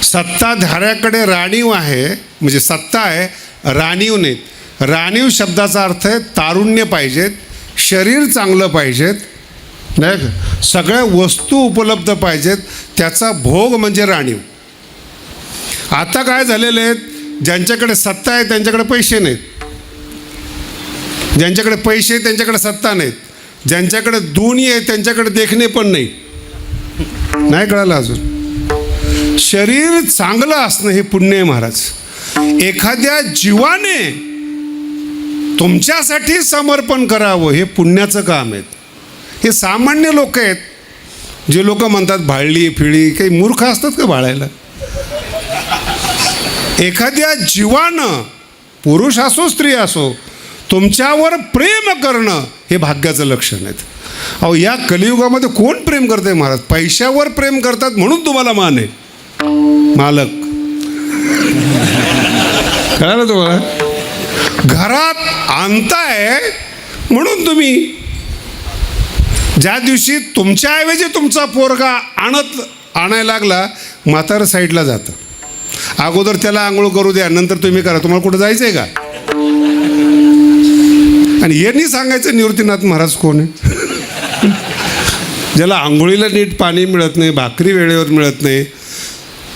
सत्ताधाऱ्याकडे राणीव आहे, म्हणजे सत्ता आहे, राणीव नाहीत. राणीव शब्दाचा अर्थ आहे तारुण्य पाहिजेत, शरीर चांगलं पाहिजेत, नाही का, सगळ्या वस्तू उपलब्ध पाहिजेत, त्याचा भोग म्हणजे राणीव. आता काय झालेले आहेत, ज्यांच्याकडे सत्ता आहे त्यांच्याकडे पैसे नाहीत, ज्यांच्याकडे पैसे आहेत त्यांच्याकडे सत्ता नाहीत, ज्यांच्याकडे दोन्ही आहे त्यांच्याकडे देखणे पण नाही. नाही कळालं अजून? शरीर चांगलं असणं हे पुण्य आहे महाराज. एखाद्या जीवाने तुमच्यासाठी समर्पण करावं हे पुण्याचं काम आहे. हे सामान्य लोक आहेत, जे लोक म्हणतात भाळली फिळी, काही मूर्ख असतात का भाळायला? एखाद्या जीवानं, पुरुष असो स्त्री असो, तुमच्यावर प्रेम करणं हे भाग्याचं लक्षण आहे. अहो, या कलियुगामध्ये कोण प्रेम करते महाराज? पैशावर प्रेम करतात म्हणून तुम्हाला मान आहे. मालक कळालं तुम्हाला? घरात आणताय म्हणून तुम्ही, ज्या दिवशी तुमच्याऐवजी तुमचा पोरगा आणायला लागला, म्हातारं साईडला जातं. अगोदर त्याला आंघोळ करू द्या, नंतर तुम्ही करा. तुम्हाला कुठं जायचं आहे का? आणि यांनी सांगायचं निवृत्तीनाथ महाराज कोण आहे? ज्याला आंघोळीला नीट पाणी मिळत नाही, भाकरी वेळेवर मिळत नाही,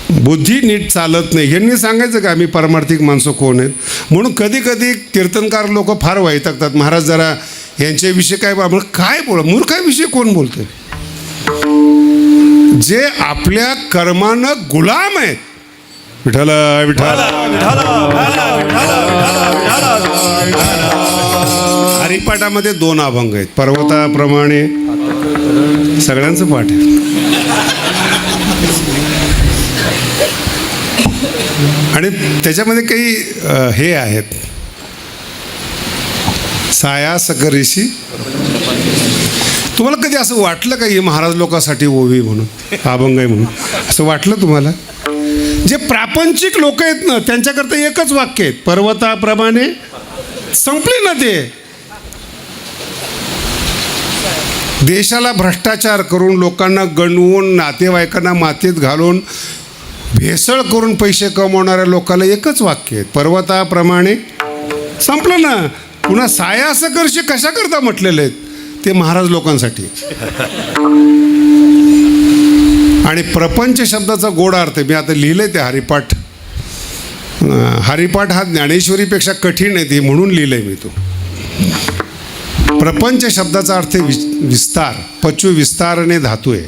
बुद्धी नीट चालत नाही, यांनी सांगायचं का आम्ही परमार्थिक माणसं कोण आहेत? म्हणून कधी कधी कीर्तनकार लोक फार वैतागतात, महाराज जरा यांच्याविषयी काय काय बोला, मूर्खाविषयी कोण बोलतंय? जे आपल्या कर्मानं गुलाम आहेत. विठ्ठल विठ्ठल हरिपाठामध्ये 2 अभंग आहेत, पर्वताप्रमाणे. सगळ्यांचं पाठ आहे. आणि त्याच्यामध्ये काही हे आहेत, सायास करीशी. तुम्हाला कधी असं वाटलं का हे महाराज लोकांसाठी ओवी म्हणून अभंग आहे म्हणून असं वाटलं तुम्हाला? जे प्रापंचिक लोक आहेत ना, त्यांच्याकरता एकच वाक्य आहेत, पर्वताप्रमाणे. संपले ना ते. देशाला भ्रष्टाचार करून, लोकांना गणवून, नातेवाईकांना मातीत घालून, भेसळ करून पैसे कमवणाऱ्या लोकांना एकच वाक्य आहे, पर्वताप्रमाणे. संपलं ना. पुन्हा सायासकर्षी कशा करता म्हटलेले आहेत? ते महाराज लोकांसाठी. आणि प्रपंच शब्दाचा गोड अर्थ मी आता लिहिलंय ते हरिपाठ. हरिपाठ हा ज्ञानेश्वरीपेक्षा कठीण आहे ते, म्हणून लिहिलंय मी तो. प्रपंच शब्दाचा अर्थ विस्तार, पचू विस्तारने धातू आहे.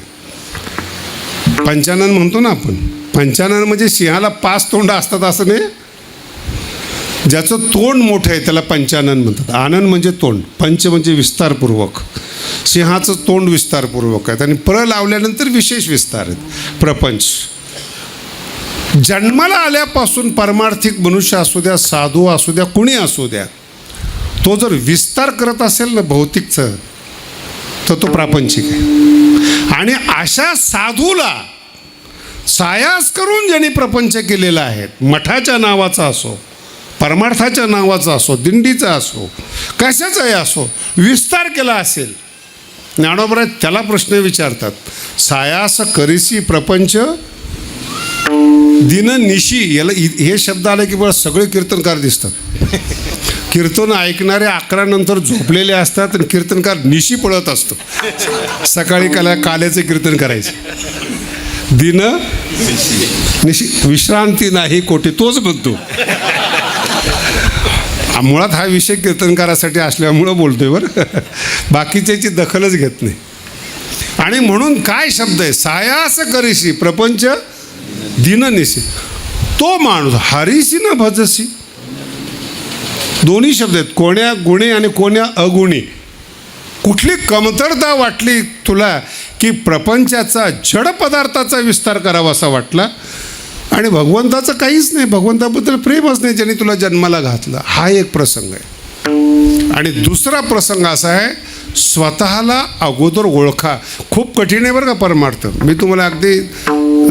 पंचानन म्हणतो ना आपण. पंचानन म्हणजे सिंहाला 5 तोंड असतात असं नाही. ज्याचं तोंड मोठं आहे त्याला पंचानन म्हणतात. आनंद म्हणजे तोंड, पंच म्हणजे विस्तारपूर्वक. सिंहाचं तोंड विस्तारपूर्वक आहेत आणि प्र लावल्यानंतर विशेष विस्तार आहेत. प्रपंच. जन्माला आल्यापासून परमार्थिक मनुष्य असू द्या, साधू असू द्या, कुणी असू द्या, तो जर विस्तार करत असेल ना भौतिकचं, तर तो प्रापंचिक आहे. आणि अशा साधूला सायास करून ज्यांनी प्रपंच केलेला आहे, मठाच्या नावाचा असो, परमार्थाच्या नावाचा असो, दिंडीचा असो, कशाचाही असो, विस्तार केला असेल. ज्ञानोबा त्याला प्रश्न विचारतात, सायास करीसी प्रपंच दिन निशी. याला हे शब्द आले की बरं सगळे कीर्तनकार दिसतात. कीर्तन ऐकणारे 11 नंतर झोपलेले असतात आणि कीर्तनकार निशी पळत असतो. सकाळी काल्याचे कीर्तन करायचे. दिन निशी, विश्रांती नाही कोटी, तोच म्हणतो. मुळात हा विषय कीर्तनकारासाठी असल्यामुळं बोलतोय बरं, बाकीच्याची दखलच घेत नाही. आणि म्हणून काय शब्द आहे, सायास करीशी प्रपंच दिननिशी. तो माणूस हरीशी न भजसी. दोन्ही शब्द आहेत, कोण्या गुणी आणि कोण्या अगुणी. कुठली कमतरता वाटली तुला की प्रपंचाचा, जड पदार्थाचा विस्तार करावा असा वाटला, आणि भगवंताचं काहीच नाही, भगवंताबद्दल प्रेमच नाही, ज्यांनी तुला जन्माला घातलं. हा एक प्रसंग आहे. आणि दुसरा प्रसंग असा आहे, स्वतःला अगोदर ओळखा. खूप कठीण आहे बरं का परमार्थ. मी तुम्हाला अगदी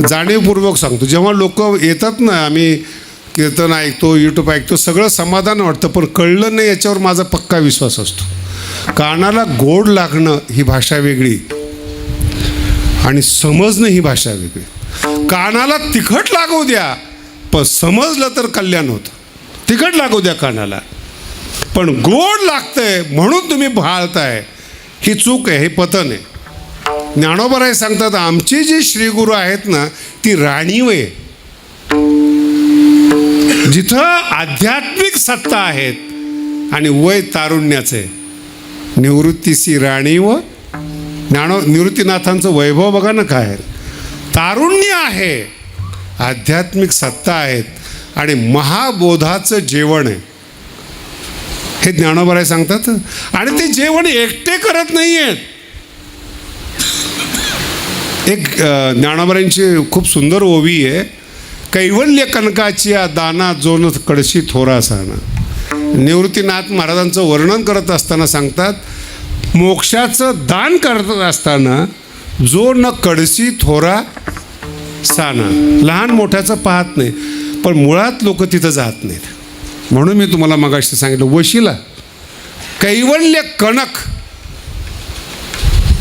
जाणीवपूर्वक सांगतो. जेव्हा लोक येतात ना, आम्ही कीर्तन ऐकतो, यूट्यूब ऐकतो, सगळं समाधान वाटतं, पण कळलं नाही याच्यावर माझा पक्का विश्वास असतो. कानाला गोड लागणं ही भाषा वेगळी आणि समजणं ही भाषा वेगळी. कानाला तिखट लागू द्या, पण समजलं तर कल्याण होतं. तिखट लागू द्या कानाला, पण गोड लागतंय म्हणून तुम्ही भाळताय, ही चूक आहे, हे पतन आहे. ज्ञानोबराय सांगतात, आमची जी श्रीगुरु आहेत ना ती राणीव आहे. जिथं आध्यात्मिक सत्ता आहेत आणि वय तारुण्याचे, निवृत्तीसी राणीव. निवृत्तीनाथांचं वैभव बघा ना काय, तारुण्य आहे, आध्यात्मिक सत्ता आहेत आणि महाबोधाचं जेवण आहे, हे ज्ञानोबराय सांगतात. आणि ते जेवण एकटे करत नाही आहेत. एक ज्ञानोबरायांची खूप सुंदर ओवी आहे, कैवल्य कनकाची दाना जोन कडशी थोरा साना. निवृत्तीनाथ महाराजांचं वर्णन करत असताना सांगतात, मोक्षाचं दान करत असताना जो न कडशी थोरा साना. लहान मोठ्याचं पाहत नाही, पण मुळात लोक तिथं जात नाहीत. म्हणून मी तुम्हाला मगाशी सांगितलं, वशिला कैवल्य कणक,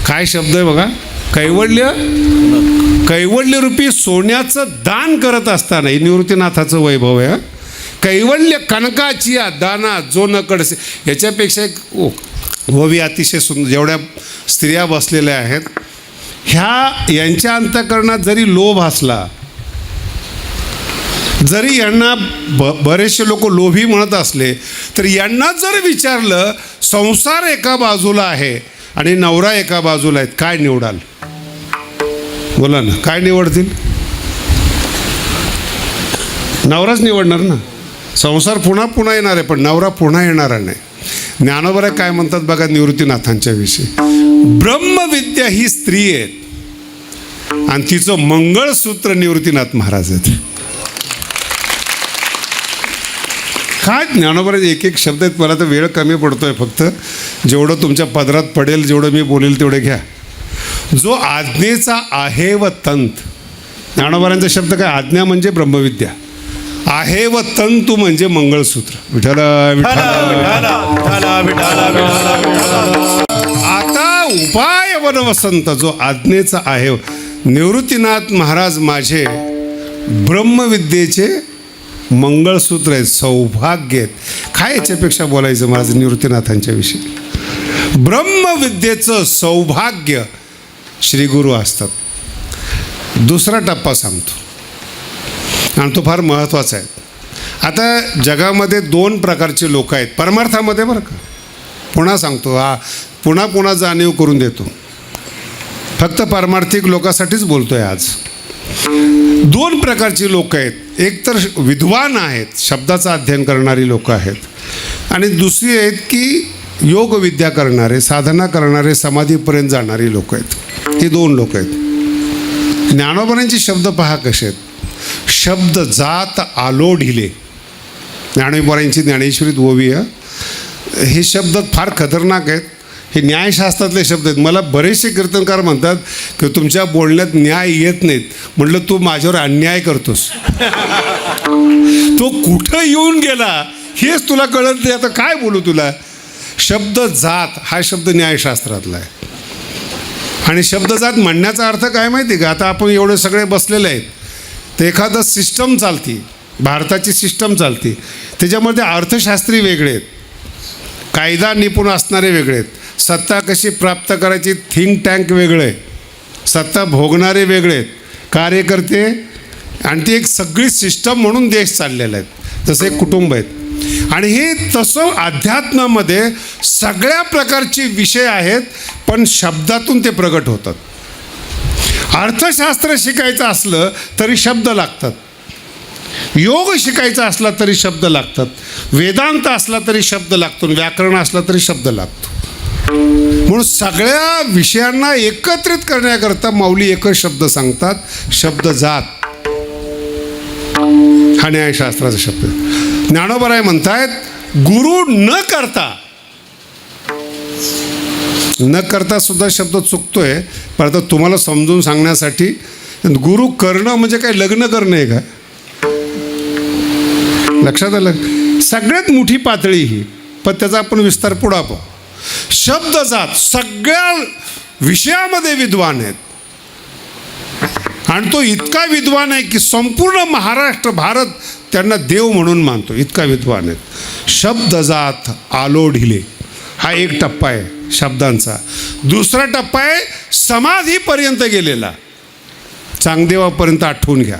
काय शब्द आहे बघा, कैवल्य रूपी सोन्याचं दान करत असताना, हे निवृत्तीनाथाचं वैभव आहे. कैवल्य कनकाची दाना जो न कडसे. याच्यापेक्षा एक ओवी अतिशय सुंदर, जेवढ्या स्त्रिया बसलेल्या आहेत, यांच्या अंतःकरणात जरी लोभ असला, जरी यांना बरेचसे लोक लोभी म्हणत असले, तर यांना जर विचारलं, संसार एका बाजूला आहे आणि नवरा एका बाजूला आहेत, काय निवडाल? बोला ना, काय निवडतील? नवराच निवडणार ना. संसार पुन्हा पुन्हा येणार आहे, पण नवरा पुन्हा येणारा नाही. ज्ञानोबराय काय म्हणतात बघा निवृत्तीनाथांच्या विषयी, ब्रह्मविद्या ही स्त्री आहेत आणि तिचं मंगळसूत्र निवृत्तीनाथ महाराज आहेत. काय ज्ञानोबराय एक एक शब्द आहेत. मला तर वेळ कमी पडतोय, फक्त जेवढं तुमच्या पदरात पडेल, जेवढं मी बोलेल तेवढे घ्या. जो आज्ञेचा आहे व तंत, ज्ञानोबरायांचा शब्द काय, आज्ञा म्हणजे ब्रह्मविद्या, आहे व तंतू म्हणजे मंगळसूत्र. विठ्ठल आता उपाय वनवसंत, जो आज्ञेचा आहे. निवृत्तीनाथ महाराज माझे ब्रह्मविद्येचे मंगळसूत्र आहेत, सौभाग्य आहेत. काय याच्यापेक्षा बोलायचं महाराज निवृत्तीनाथांच्या विषयी? ब्रह्मविद्येचं सौभाग्य श्रीगुरु असतात. दुसरा टप्पा सांगतो आणि तो फार महत्त्वाचा आहे. आता जगामध्ये 2 प्रकारचे लोक आहेत परमार्थामध्ये, बरं का. पुन्हा सांगतो, पुन्हा जाणीव करून देतो, फक्त पारमार्थिक लोकांसाठीच बोलतो आहे आज. 2 प्रकारची लोक आहेत. एक तर विद्वान आहेत, शब्दाचं अध्ययन करणारी लोक आहेत, आणि दुसरी आहेत की योग विद्या करणारे, साधना करणारे, समाधीपर्यंत जाणारी लोक आहेत. ही 2 लोक आहेत. ज्ञानोबरांचे शब्द पहा कसे आहेत. शब्द जात आलो ढिले, ज्ञानोबरांची ज्ञानेश्वरीत ओवी आहे. हे शब्द फार खतरनाक आहेत. हे न्यायशास्त्रातले शब्द आहेत. मला बरेचसे कीर्तनकार म्हणतात की तुमच्या बोलण्यात न्याय येत नाहीत. म्हटलं तू माझ्यावर अन्याय करतोस. तो कुठं येऊन गेला हेच तुला कळत नाही. आता काय बोलू तुला. शब्द जात हा शब्द न्यायशास्त्रातला आहे. आणि शब्दजात म्हणण्याचा अर्थ काय माहिती आहे का. आता आपण एवढे सगळे बसलेले आहेत, तर एखादं सिस्टम चालती, भारताची सिस्टम चालती, त्याच्यामध्ये अर्थशास्त्री वेगळे आहेत, कायदा निपुण असणारे वेगळे आहेत, सत्ता कशी प्राप्त करायची थिंक टँक वेगळे आहे, सत्ता भोगणारे वेगळे आहेत, कार्यकर्ते, आणि ती एक सगळी सिस्टम म्हणून देश चाललेला आहे. जसं एक कुटुंब आहेत. आणि हे तसं अध्यात्मामध्ये सगळ्या प्रकारचे विषय आहेत, पण शब्दातून ते प्रगट होतात. अर्थशास्त्र शिकायचं असलं तरी शब्द लागतात, योग शिकायचा असला तरी शब्द लागतात, वेदांत असला तरी शब्द लागतो, व्याकरण असला तरी शब्द लागतो. म्हणून सगळ्या विषयांना एकत्रित करण्याकरता माऊली एकच शब्द सांगतात, शब्द जात. हा न्यायशास्त्राचा शब्द. ज्ञानोबराय म्हणतायत, गुरु न करता सुद्धा शब्द चुकतोय. पण आता तुम्हाला समजून सांगण्यासाठी, गुरु करणं म्हणजे काय लग्न करणं आहे का. लक्षात आलं. सगळ्यात मोठी पातळी ही, पण त्याचा आपण विस्तार पुढा पाहू. शब्द जात सगळ्या विषयामध्ये विद्वान आहेत. आणि तो इतका विद्वान आहे की संपूर्ण महाराष्ट्र भारत त्यांना देव म्हणून मानतो, इतका विद्वान आहेत. शब्द जात आलो ढिले, हा एक टप्पा आहे शब्दांचा. दुसरा टप्पा आहे समाधीपर्यंत गेलेला, चांगदेवापर्यंत आठवून घ्या.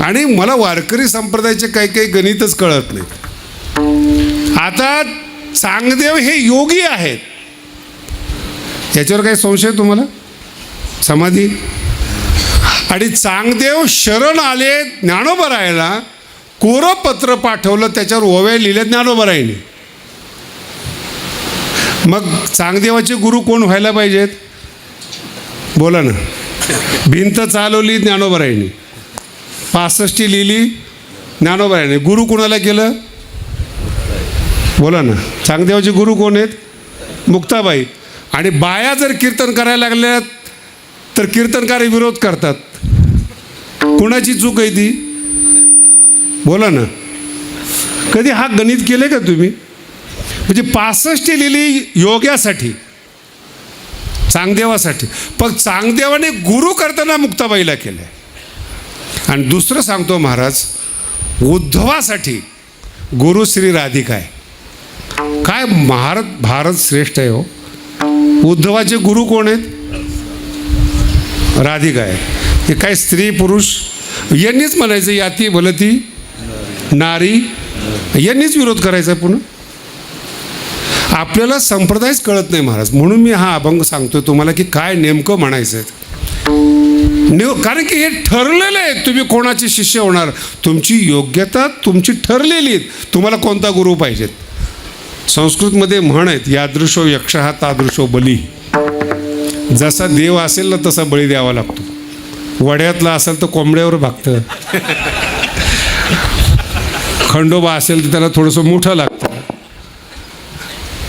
आणि मला वारकरी संप्रदायाचे काही काही गणितच कळत नाही. आता चांगदेव हे योगी आहेत, याच्यावर काही संशय तुम्हाला? समाधी आणि चांगदेव शरण आले ज्ञानोबरायाला, कोरं पत्र पाठवलं, त्याच्यावर ओव्या लिहिल्या ज्ञानोबरायाने. मग चांगदेवाचे गुरु कोण व्हायला पाहिजेत? बोला ना. भिंत चालवली ज्ञानोबरायाने, 65 लिहिली ज्ञानोबरायाने. गुरु कोणाला केलं? बोला ना. चांगदेवाचे गुरु कोण आहेत? मुक्ताबाई. आणि बाया जर कीर्तन करायला लागल्या तर कीर्तनकार विरोध करतात. कोणाची चूक आहे ती? बोला ना. कधी हा गणित केले का तुम्ही? म्हणजे 65 लिहिली योग्यासाठी, चांगदेवासाठी, पण चांगदेवाने गुरु करताना मुक्ताबाईला केलं. आणि दुसरं सांगतो महाराज, उद्धवासाठी गुरु श्री राधिका आहे. काय भारत श्रेष्ठ आहे हो. उद्धवाचे गुरु कोण आहेत? राधिका आहे. हे काय स्त्री पुरुष यांनीच म्हणायचं याती भलती नारी, यांनीच विरोध करायचा. पुन्हा आपल्याला संप्रदायच कळत नाही महाराज. म्हणून मी हा अभंग सांगतोय तुम्हाला की काय नेमकं म्हणायचं आहे. कारण की हे ठरलेलं आहे तुम्ही कोणाचे शिष्य होणार. तुमची योग्यता तुमची ठरलेली आहे, तुम्हाला कोणता गुरु पाहिजेत. संस्कृतमध्ये म्हण आहेत, यादृशो यक्षः तादृशो बली. जसा देव असेल ना तसा बळी द्यावा लागतो. वड्यातला असेल तर कोंबड्यावर भागतं, खंडोबा असेल तर त्याला थोडंसं मोठं लागतं,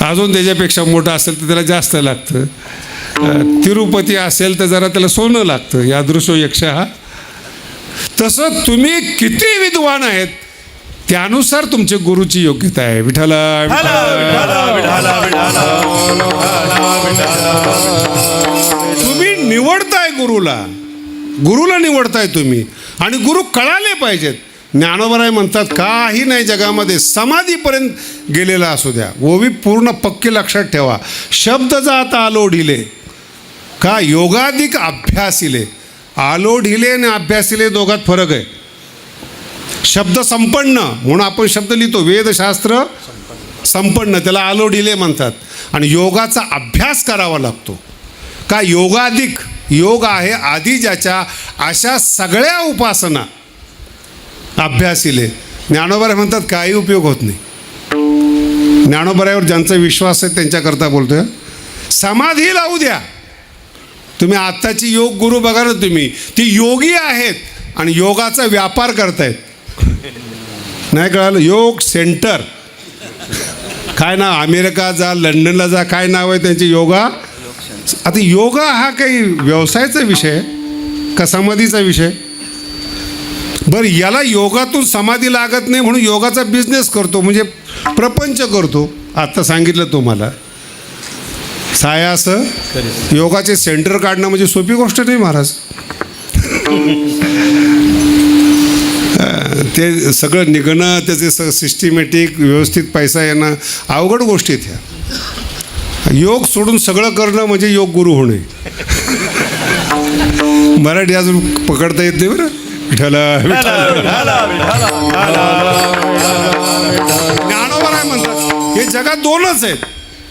अजून त्याच्यापेक्षा मोठं असेल तर त्याला जास्त लागतं, तिरुपती असेल तर जरा त्याला सोनं लागतं. यादृशो यक्षः. तसं तुम्ही किती विद्वान आहेत त्यानुसार तुमच्या गुरुची योग्यता आहे. विठ्ठला तुम्ही निवडताय गुरुला निवडताय तुम्ही. आणि गुरु कळाले पाहिजेत. ज्ञानोबराय म्हणतात काही नाही जगामध्ये समाधीपर्यंत गेलेला असू द्या, ओवी पूर्ण पक्के लक्षात ठेवा. शब्द जात आलो ढिले, का योगाधिक अभ्यासिले. आलो ढिले आणि अभ्यासिले दोघात फरक आहे. शब्द संपन्न म्हणून आपण शब्द लिहितो, वेदशास्त्र संपन्न, त्याला आलो ढिले म्हणतात. आणि योगाचा अभ्यास करावा लागतो. का योगाधिक, योग आहे आधी ज्याच्या, अशा सगळ्या उपासना अभ्यासिले. ज्ञानोबराय म्हणतात काही उपयोग होत नाही. ज्ञानोबरायावर ज्यांचा विश्वास आहे त्यांच्याकरता बोलतोय. समाधी लावू द्या. तुम्ही आत्ताची योग गुरु बघा ना, तुम्ही ती योगी आहेत आणि योगाचा व्यापार करतायत. नाही कळालं? योग सेंटर काय ना, अमेरिका जा, लंडनला जा, काय नाव आहे त्यांचे? योगा. आता योगा हा काही व्यवसायाचा विषय का समाधीचा विषय? बरं, याला योगातून समाधी लागत नाही म्हणून योगाचा बिझनेस करतो, म्हणजे प्रपंच करतो. आत्ता सांगितलं तुम्हाला. सायासं योगाचे सेंटर काढणं म्हणजे सोपी गोष्ट नाही महाराज. ते सगळं निघणं, त्याचे सिस्टमॅटिक व्यवस्थित पैसा येणं अवघड गोष्टी आहेत ह्या. योग सोडून सगळं करणं म्हणजे योग गुरु होणे. मराठी अजून पकडता येत नाही बरं. ज्ञानोबराय म्हणतात हे जगात दोनच आहेत,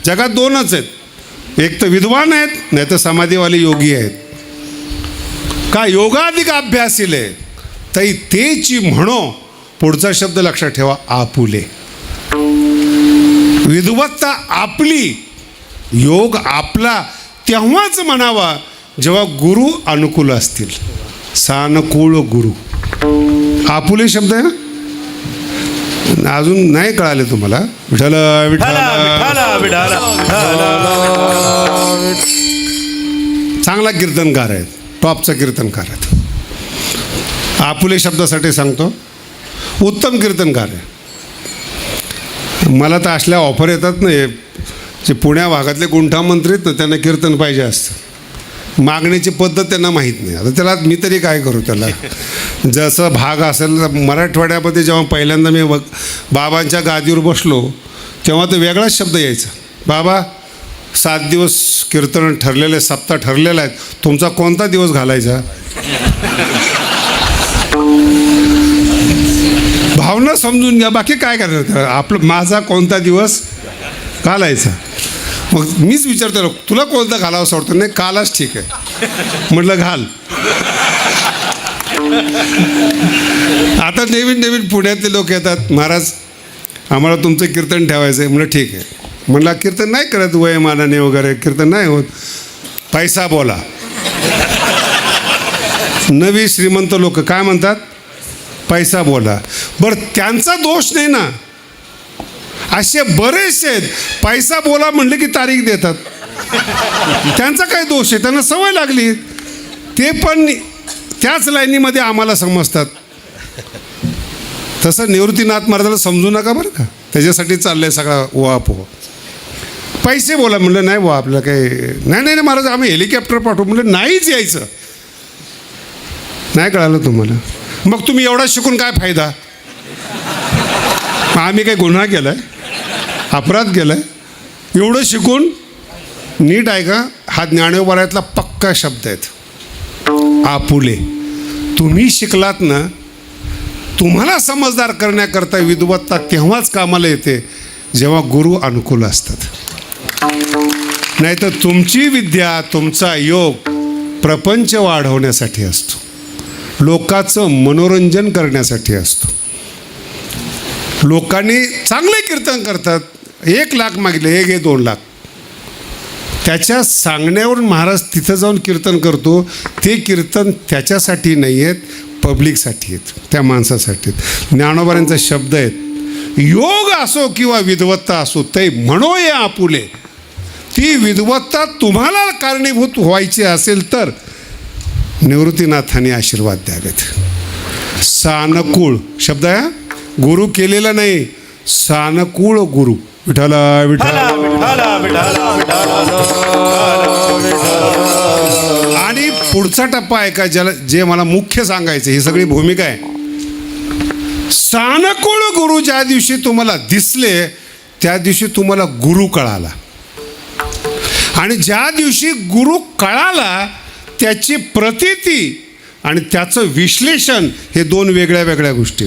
जगात दोनच आहेत. एक तर विद्वान आहेत, नाही तर समाधीवाले योगी आहेत. का योगाधिक अभ्यासिले तै तेची म्हणो. पुढचा शब्द लक्षात ठेवा, आपुले. विद्वत्ता आपली, योग आपला तेव्हाच म्हणावा जेव्हा गुरु अनुकूल असतील. सानुकूल गुरु. आपुले शब्द आहे ना, अजून नाही कळाले तुम्हाला? विठ्ठल विठ्ठल. चांगला कीर्तनकार आहेत, टॉपचा कीर्तनकार आहेत. आपुले शब्दासाठी सांगतो, उत्तम कीर्तनकार आहे. मला तर असल्या ऑफर येतात ना, जे पुण्या भागातले गुंठा मंत्री आहेत ना, त्यांना कीर्तन पाहिजे असतं. मागण्याची पद्धत त्यांना माहीत नाही. आता त्याला मी तरी काय करू त्याला. जसं भाग असेल मराठवाड्यामध्ये जेव्हा पहिल्यांदा मी बाबांच्या गादीवर बसलो तेव्हा तो वेगळाच शब्द यायचा. बाबा 7 दिवस कीर्तन ठरलेले, सप्ताह ठरलेला आहे, तुमचा कोणता दिवस घालायचा. भावना समजून घ्या, बाकी काय करायचं आपलं. माझा कोणता दिवस घालायचा. मग मीच विचारतो तुला कोणता घालावं वाटतं. नाही कालच ठीक आहे. म्हटलं घाल. आता नवीन पुण्यातले लोक येतात, महाराज आम्हाला तुमचं कीर्तन ठेवायचं आहे. म्हटलं ठीक आहे. म्हटलं कीर्तन नाही करत वयमानाने वगैरे, कीर्तन नाही होत, पैसा बोला. नवी श्रीमंत लोक काय म्हणतात, पैसा बोला. बरं त्यांचा दोष नाही ना, असे बरेचसे आहेत पैसा बोला म्हणले की तारीख देतात. त्यांचा काय दोष आहे, त्यांना सवय लागली. ते पण त्याच लाईनीमध्ये आम्हाला समजतात. तसं निवृत्तीनाथ महाराजाला समजू नका बरं का, त्याच्यासाठी चाललंय सगळा ओहापोह. पैसे बोला म्हणलं नाही बुवा आपलं काही नाही महाराज आम्ही हेलिकॉप्टर पाठवू म्हणलं नाहीच यायचं. नाही कळालं तुम्हाला. मग तुम्ही एवढा शिकून काय फायदा. आम्ही काही गुन्हा केला आहे, अपराध केला आहे. एवढं शिकून नीट आहे का, हा ज्ञानोबारातला पक्का शब्द आहेत. आपुले. तुम्ही शिकलात ना, तुम्हाला समजदार करण्याकरता विद्वत्ता तेव्हाच कामाला येते जेव्हा गुरु अनुकूल असतात. नाहीतर तुमची विद्या, तुमचा योग प्रपंच वाढवण्यासाठी असतो, लोकांचं मनोरंजन करण्यासाठी असतो. लोकांनी चांगले कीर्तन करतात, 1 लाख मागले, 1 2 लाख. त्याच्या सांगण्यावरून महाराज तिथं जाऊन कीर्तन करतो. ते कीर्तन त्याच्यासाठी नाही आहेत, पब्लिकसाठी आहेत, त्या माणसासाठी. ज्ञानोबारांचा शब्द आहेत, योग असो किंवा विद्वत्ता असो ते म्हणो या आपुले. ती विद्वत्ता तुम्हाला कारणीभूत व्हायची असेल तर निवृत्तीनाथांनी आशीर्वाद द्यावेत. सानुकूळ शब्द आहे, गुरु केलेला नाही, सानुकूळ गुरु. विठ्ठला विठ्ठला. आणि पुढचा टप्पा आहे का जे मला मुख्य सांगायचं, ही सगळी भूमिका आहे. सानुकूळ गुरु ज्या दिवशी तुम्हाला दिसले त्या दिवशी तुम्हाला गुरु कळाला. आणि ज्या दिवशी गुरु कळाला त्याची प्रतीती आणि त्याचं विश्लेषण हे 2 वेगळ्या वेगळ्या गोष्टी.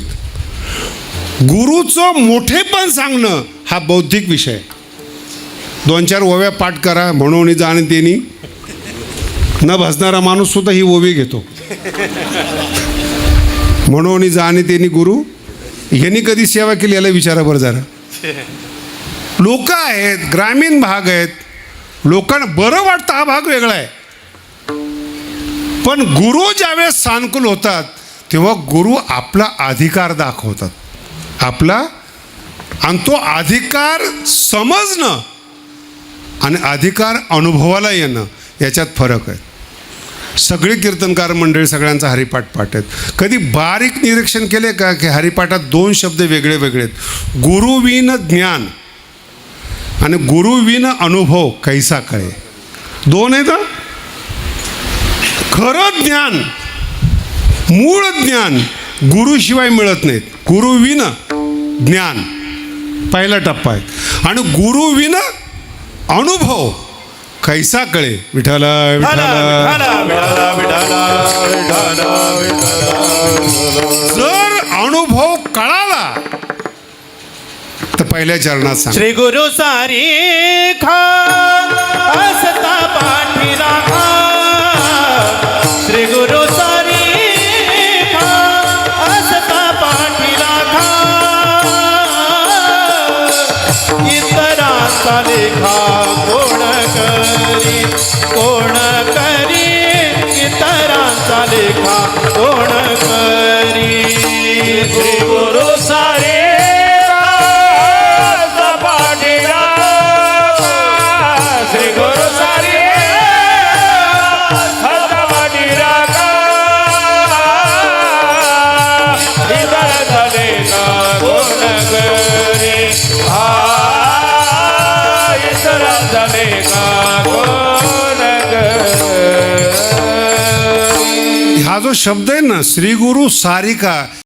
गुरुचं मोठेपण सांगणं हा बौद्धिक विषय. 2-4 ओव्या पाठ करा, म्हणून जाण तेनी न भासणारा माणूस सुद्धा ही ओवी घेतो. म्हणून जाणे तेनी गुरु. ह्यांनी कधी सेवा केली याला विचारा बरं जरा. लोक आहेत, ग्रामीण भाग आहेत, लोकांना बरं वाटतं हा भाग वेगळा आहे. पण गुरु ज्यावेळेस सानुकूल होतात तेव्हा गुरु आपला अधिकार दाखवतात, आपला. आणि तो अधिकार समजणं आणि अधिकार अनुभवाला येणं याच्यात फरक आहे. सगळे कीर्तनकार मंडळी सगळ्यांचा हरिपाठ पाठ आहेत. कधी बारीक निरीक्षण केले का की हरिपाठात 2 शब्द वेगळे वेगळे आहेत, गुरुविन ज्ञान आणि गुरुविन अनुभव कैसा कळे. 2 आहेत. खरं ज्ञान, मूळ ज्ञान गुरुशिवाय मिळत नाहीत. गुरुविन ज्ञान पहिला टप्पा आहे. आणि गुरुविन अनुभव कैसा कळे. विठ्ठला जर अनुभव कळाला तर पहिल्या चरणात सांग, श्री गुरु सारी खा असता पाठी राखा. श्री गुरु सारी खा असता पाठी राखा. इतरांचा लेखा कोण करी, कोण करी. इतरांचा लेखा कोण करी. श्री गुरु सारी हा जो शब्द आहे ना श्री गुरु सारिका